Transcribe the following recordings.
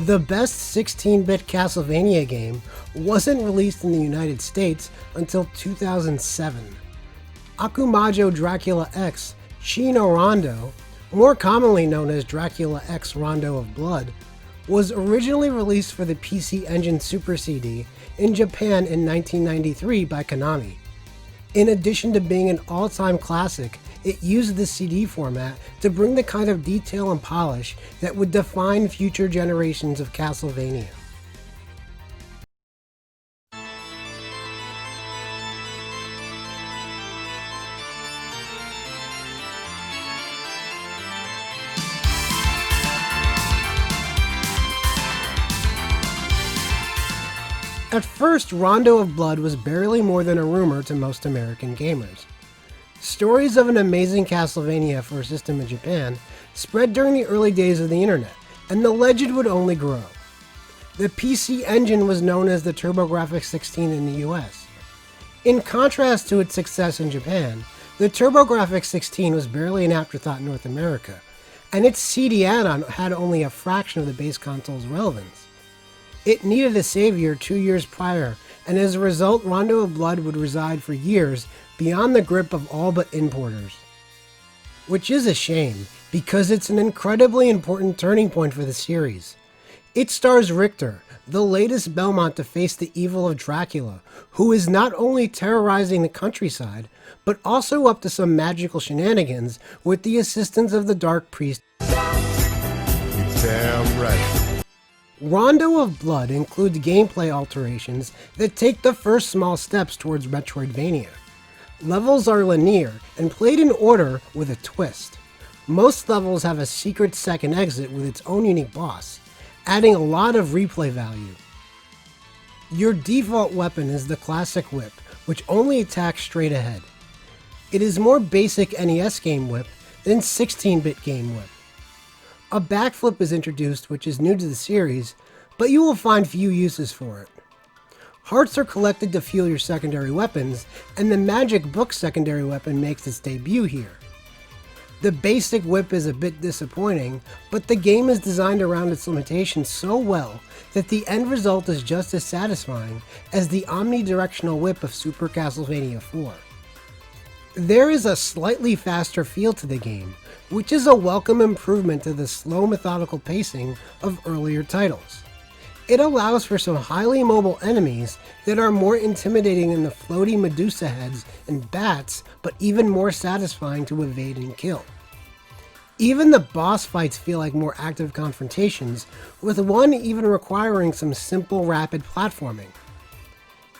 The best 16-bit Castlevania game wasn't released in the United States until 2007. Akumajō Dracula X Shin no Rondo, more commonly known as Dracula X Rondo of Blood, was originally released for the PC Engine Super CD in Japan in 1993 by Konami. In addition to being an all-time classic, it used the CD format to bring the kind of detail and polish that would define future generations of Castlevania. At first, Rondo of Blood was barely more than a rumor to most American gamers. Stories of an amazing Castlevania for a system in Japan spread during the early days of the internet, and the legend would only grow. The PC Engine was known as the TurboGrafx-16 in the US. In contrast to its success in Japan, the TurboGrafx-16 was barely an afterthought in North America, and its CD add-on had only a fraction of the base console's relevance. It needed a savior 2 years prior, and as a result, Rondo of Blood would reside for years beyond the grip of all but importers. Which is a shame, because it's an incredibly important turning point for the series. It stars Richter, the latest Belmont to face the evil of Dracula, who is not only terrorizing the countryside, but also up to some magical shenanigans with the assistance of the Dark Priest. It's damn right. Rondo of Blood includes gameplay alterations that take the first small steps towards Metroidvania. Levels are linear and played in order with a twist. Most levels have a secret second exit with its own unique boss, adding a lot of replay value. Your default weapon is the classic whip, which only attacks straight ahead. It is more basic NES game whip than 16-bit game whip. A backflip is introduced, which is new to the series, but you will find few uses for it. Hearts are collected to fuel your secondary weapons, and the magic book secondary weapon makes its debut here. The basic whip is a bit disappointing, but the game is designed around its limitations so well that the end result is just as satisfying as the omnidirectional whip of Super Castlevania IV. There is a slightly faster feel to the game, which is a welcome improvement to the slow methodical pacing of earlier titles. It allows for some highly mobile enemies that are more intimidating than the floaty Medusa heads and bats, but even more satisfying to evade and kill. Even the boss fights feel like more active confrontations, with one even requiring some simple rapid platforming.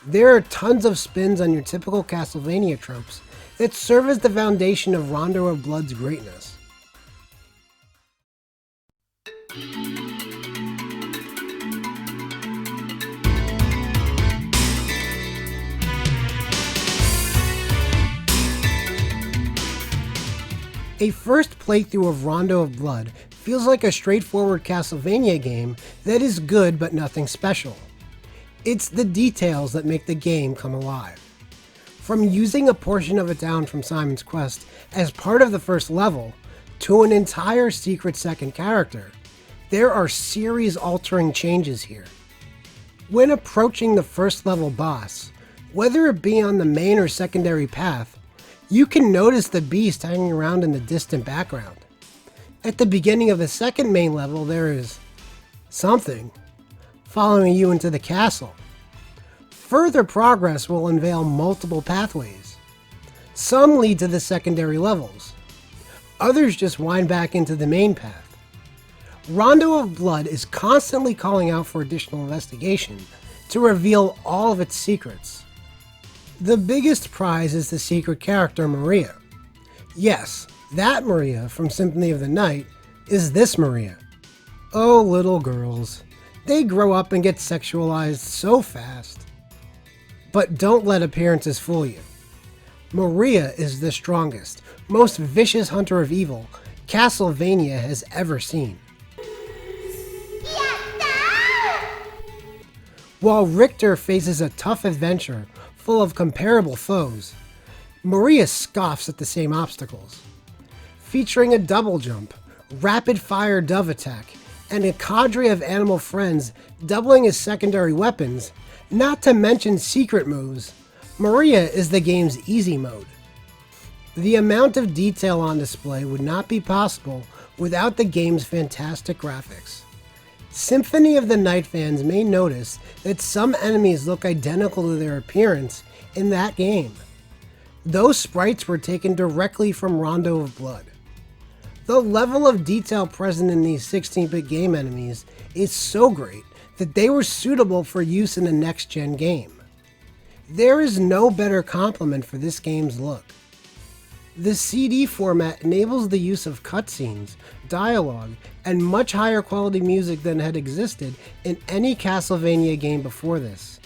There are tons of spins on your typical Castlevania tropes that serve as the foundation of Rondo of Blood's greatness. A first playthrough of Rondo of Blood feels like a straightforward Castlevania game that is good but nothing special. It's the details that make the game come alive. From using a portion of a town from Simon's Quest as part of the first level, to an entire secret second character, there are series-altering changes here. When approaching the first level boss, whether it be on the main or secondary path, you can notice the beast hanging around in the distant background. At the beginning of the second main level, there is something following you into the castle. Further progress will unveil multiple pathways. Some lead to the secondary levels. Others just wind back into the main path. Rondo of Blood is constantly calling out for additional investigation to reveal all of its secrets. The biggest prize is the secret character Maria. Yes, that Maria from Symphony of the Night is this Maria. Oh, little girls. They grow up and get sexualized so fast. But don't let appearances fool you. Maria is the strongest, most vicious hunter of evil Castlevania has ever seen. While Richter faces a tough adventure full of comparable foes, Maria scoffs at the same obstacles. Featuring a double jump, rapid fire dove attack, and a cadre of animal friends doubling as secondary weapons, not to mention secret moves, Maria is the game's easy mode. The amount of detail on display would not be possible without the game's fantastic graphics. Symphony of the Night fans may notice that some enemies look identical to their appearance in that game. Those sprites were taken directly from Rondo of Blood. The level of detail present in these 16-bit game enemies is so great that they were suitable for use in a next-gen game. There is no better complement for this game's look. The CD format enables the use of cutscenes, dialogue, and much higher quality music than had existed in any Castlevania game before this.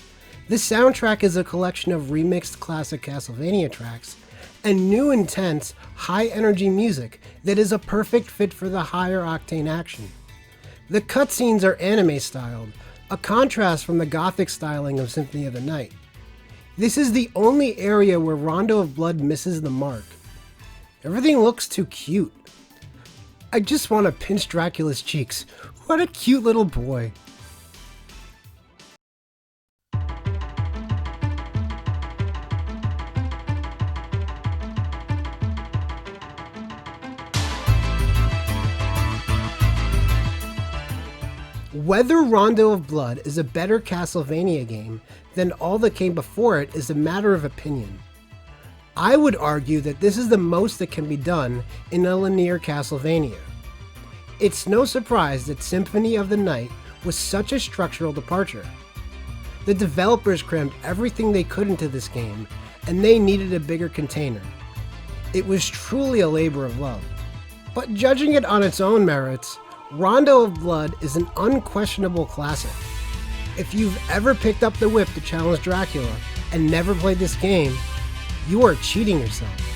The soundtrack is a collection of remixed classic Castlevania tracks and new intense, high-energy music that is a perfect fit for the higher octane action. The cutscenes are anime-styled, a contrast from the gothic styling of Symphony of the Night. This is the only area where Rondo of Blood misses the mark. Everything looks too cute. I just want to pinch Dracula's cheeks. What a cute little boy. Whether Rondo of Blood is a better Castlevania game than all that came before it is a matter of opinion. I would argue that this is the most that can be done in a linear Castlevania. It's no surprise that Symphony of the Night was such a structural departure. The developers crammed everything they could into this game, and they needed a bigger container. It was truly a labor of love. But judging it on its own merits, Rondo of Blood is an unquestionable classic. If you've ever picked up the whip to challenge Dracula and never played this game, you are cheating yourself.